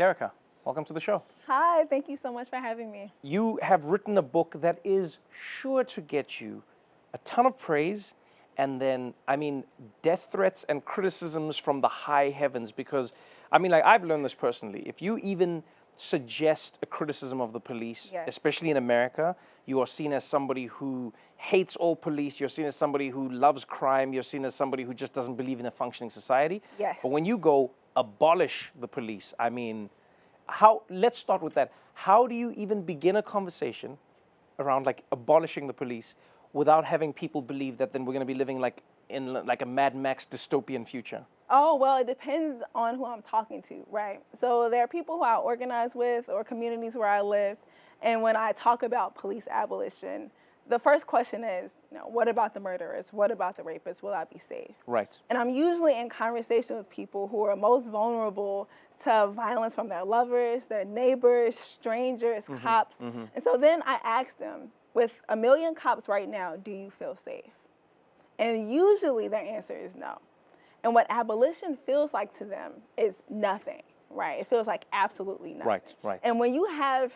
Derecka, welcome to the show. Hi, thank you so much for having me. You have written a book that is sure to get you a ton of praise and then, death threats and criticisms from the high heavens because, I've learned this personally. If you even suggest a criticism of the police, Yes. especially in America, you are seen as somebody who hates all police. You're seen as somebody who loves crime. You're seen as somebody who just doesn't believe in a functioning society. Yes. But when you go abolish the police, let's start with that. How do you even begin a conversation around like abolishing the police without having people believe that then we're going to be living in a Mad Max dystopian future? Oh, well, it depends on who I'm talking to, right? So there are people who I organize with or communities where I live, and when I talk about police abolition, the first question is, what about the murderers? What about the rapists? Will I be safe? Right. And I'm usually in conversation with people who are most vulnerable to violence from their lovers, their neighbors, strangers, cops. And so then I ask them, with 1 million cops right now, do you feel safe? And usually their answer is no. And what abolition feels like to them is nothing, right? It feels like absolutely nothing. Right, right. And when you have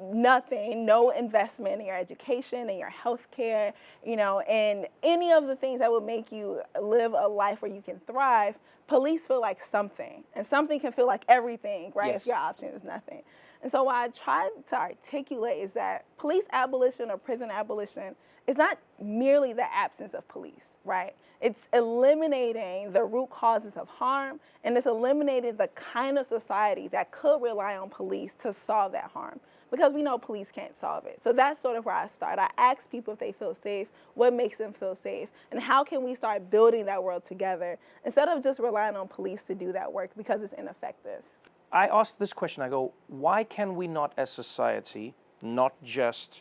nothing, no investment in your education, in your health care, and any of the things that would make you live a life where you can thrive, police feel like something. And something can feel like everything, right? Yes. If your option is nothing. And so what I try to articulate is that police abolition or prison abolition is not merely the absence of police, right? It's eliminating the root causes of harm, and it's eliminating the kind of society that could rely on police to solve that harm. Because we know police can't solve it. So that's sort of where I start. I ask people if they feel safe, what makes them feel safe, and how can we start building that world together instead of just relying on police to do that work because it's ineffective. I asked this question, I go, why can we not as society not just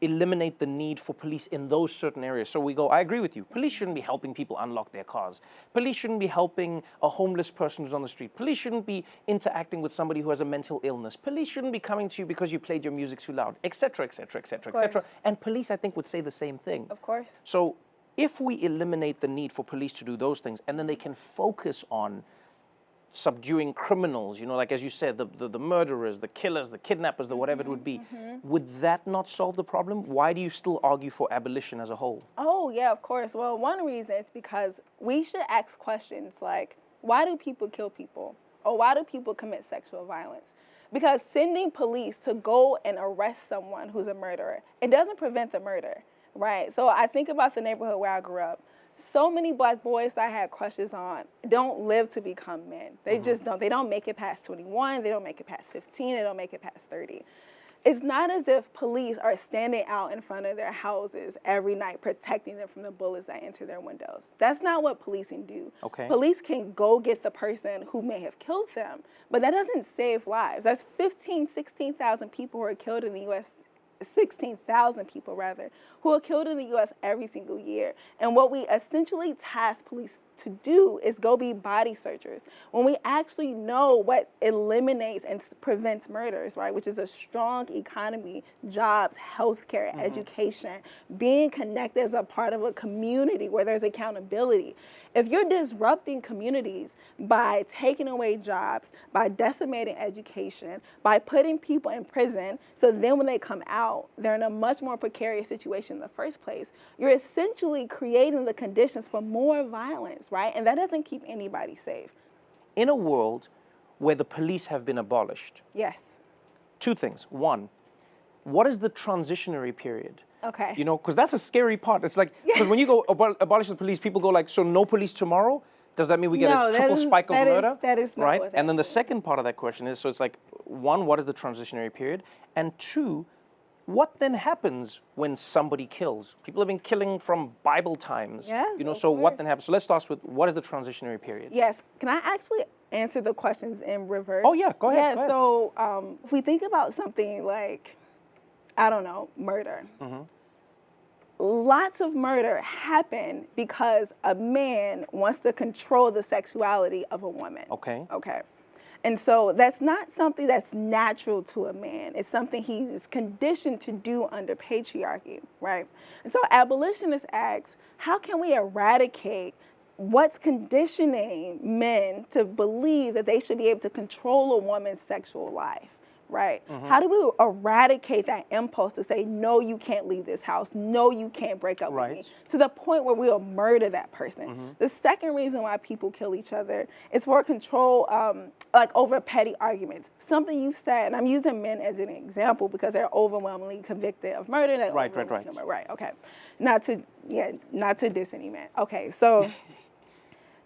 eliminate the need for police in those certain areas? So we go, I agree with you. Police shouldn't be helping people unlock their cars. Police shouldn't be helping a homeless person who's on the street. Police shouldn't be interacting with somebody who has a mental illness. Police shouldn't be coming to you because you played your music too loud, etc., etc., etc., etc. And police, I think, would say the same thing. Of course. So if we eliminate the need for police to do those things, and then they can focus on subduing criminals, like as you said, the murderers, the killers, the kidnappers, the whatever it would be, would that not solve the problem? Why do you still argue for abolition as a whole? Oh, yeah, of course. Well, one reason is because we should ask questions like, why do people kill people? Or why do people commit sexual violence? Because sending police to go and arrest someone who's a murderer, it doesn't prevent the murder, right? So I think about the neighborhood where I grew up. So many black boys that I had crushes on don't live to become men. They just don't. They don't make it past 21. They don't make it past 15. They don't make it past 30. It's not as if police are standing out in front of their houses every night protecting them from the bullets that enter their windows. That's not what policing do. Okay. Police can go get the person who may have killed them, but that doesn't save lives. That's 16,000 people who are killed in the U.S., 16,000 people rather, who are killed in the U.S. every single year. And what we essentially task police to do is go be body searchers when we actually know what eliminates and prevents murders, right? Which is a strong economy, jobs, healthcare, education, being connected as a part of a community where there's accountability. If you're disrupting communities by taking away jobs, by decimating education, by putting people in prison, so then when they come out, they're in a much more precarious situation in the first place, you're essentially creating the conditions for more violence, right? And that doesn't keep anybody safe. In a world where the police have been abolished, Yes. two things. One, what is the transitionary period? Okay. Because that's a scary part. It's like, because when you go abolish the police, people go like, so no police tomorrow? Does that mean we get a triple spike of murder? That is not right? what that And then the means. second part of that question is, so it's like, one, what is the transitionary period? And two, what then happens when somebody kills? People have been killing from Bible times. Yes, So of what course. then happens? So let's start with, what is the transitionary period? Yes. Can I actually answer the questions in reverse? Oh, yeah, go ahead. Yeah, go ahead. so if we think about something like, I don't know, murder. Lots of murder happen because a man wants to control the sexuality of a woman. Okay. Okay. And so that's not something that's natural to a man. It's something he's conditioned to do under patriarchy, right? And so abolitionists ask, how can we eradicate what's conditioning men to believe that they should be able to control a woman's sexual life, right? How do we eradicate that impulse to say, no, you can't leave this house, no, you can't break up with me, to the point where we'll murder that person? The second reason why people kill each other is for control, like over petty arguments. Something you said, and I'm using men as an example because they're overwhelmingly convicted of murder. Right. Okay. Not to diss any man. Okay, so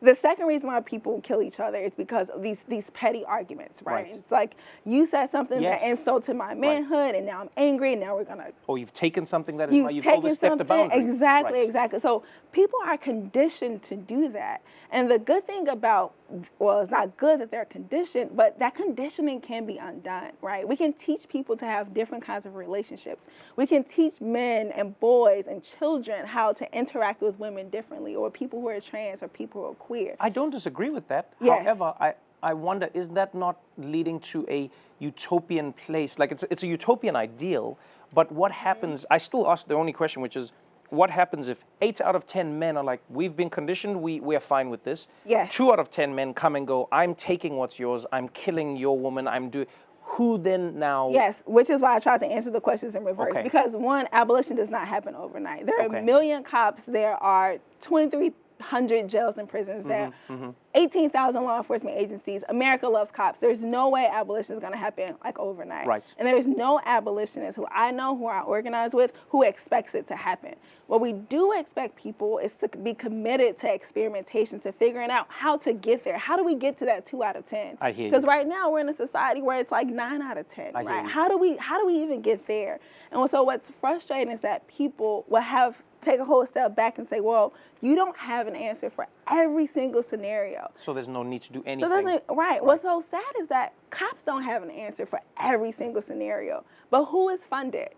the second reason why people kill each other is because of these petty arguments, right? It's like, you said something that insulted my manhood, and now I'm angry, and now we're gonna... Or you've taken something that is why you've overstepped the boundary. Exactly. So people are conditioned to do that. And the good thing about, well, it's not good that they're conditioned, but that conditioning can be undone, right? We can teach people to have different kinds of relationships. We can teach men and boys and children how to interact with women differently, or people who are trans, or people who are queer. I don't disagree with that. Yes. However, I wonder, is that not leading to a utopian place? Like, it's a utopian ideal, but what happens? I still ask the only question, which is, what happens if 8 out of 10 men are like, we've been conditioned, we are fine with this? Yes. 2 out of 10 men come and go, I'm taking what's yours, I'm killing your woman, I'm doing... Who then now... Yes, which is why I tried to answer the questions in reverse. Okay. Because one, abolition does not happen overnight. There are a million cops. There are 2,300 jails and prisons. There are 18,000 law enforcement agencies. America loves cops. There's no way abolition is going to happen like overnight. Right. And there's no abolitionist who I know, who I organize with, who expects it to happen. What we do expect people is to be committed to experimentation, to figuring out how to get there. How do we get to that 2 out of 10? I hear you. Because right now we're in a society where it's like 9 out of 10, right? How do we even get there? And so what's frustrating is that people will take a whole step back and say, well, you don't have an answer for every single scenario. So there's no need to do anything. Right. What's so sad is that cops don't have an answer for every single scenario. But who is funded?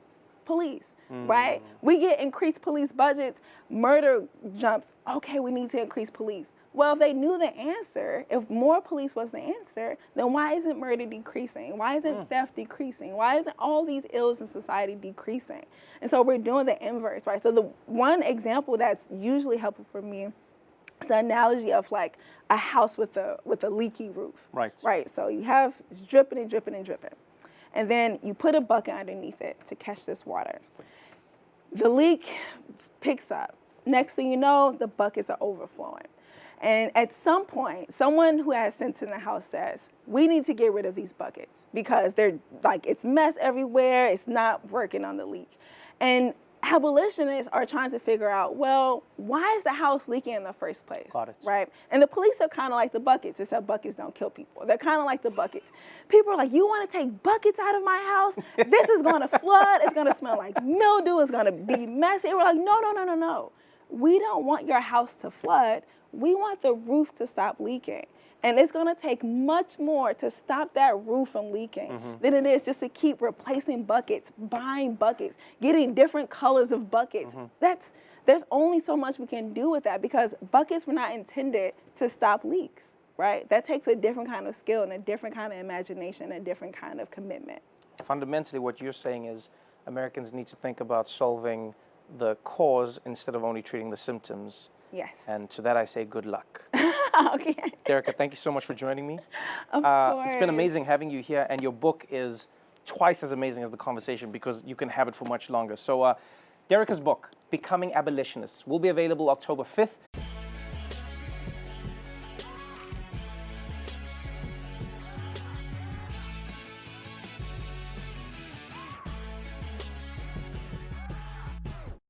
Police, right? We get increased police budgets, murder jumps. Okay, we need to increase police. Well, if they knew the answer, if more police was the answer, then why isn't murder decreasing? Why isn't theft decreasing? Why isn't all these ills in society decreasing? And so we're doing the inverse, right? So the one example that's usually helpful for me is the analogy of like a house with a leaky roof. Right. Right. So you have it's dripping and dripping and dripping. And then you put a bucket underneath it to catch this water. The leak picks up. Next thing you know, the buckets are overflowing. And at some point, someone who has sense in the house says, we need to get rid of these buckets because they're like, it's mess everywhere. It's not working on the leak. And abolitionists are trying to figure out, well, why is the house leaking in the first place? Got it. Right? And the police are kind of like the buckets, except buckets don't kill people. They're kind of like the buckets. People are like, you want to take buckets out of my house? This is going to flood. It's going to smell like mildew. It's going to be messy. We're like, no. We don't want your house to flood. We want the roof to stop leaking. And it's going to take much more to stop that roof from leaking than it is just to keep replacing buckets, buying buckets, getting different colors of buckets. There's only so much we can do with that because buckets were not intended to stop leaks, right? That takes a different kind of skill and a different kind of imagination, a different kind of commitment. Fundamentally, what you're saying is Americans need to think about solving the cause instead of only treating the symptoms. Yes. And to that I say good luck. Okay. Derecka, thank you so much for joining me. Of course. It's been amazing having you here, and your book is twice as amazing as the conversation because you can have it for much longer. So Derecka's book, Becoming Abolitionists, will be available October 5th.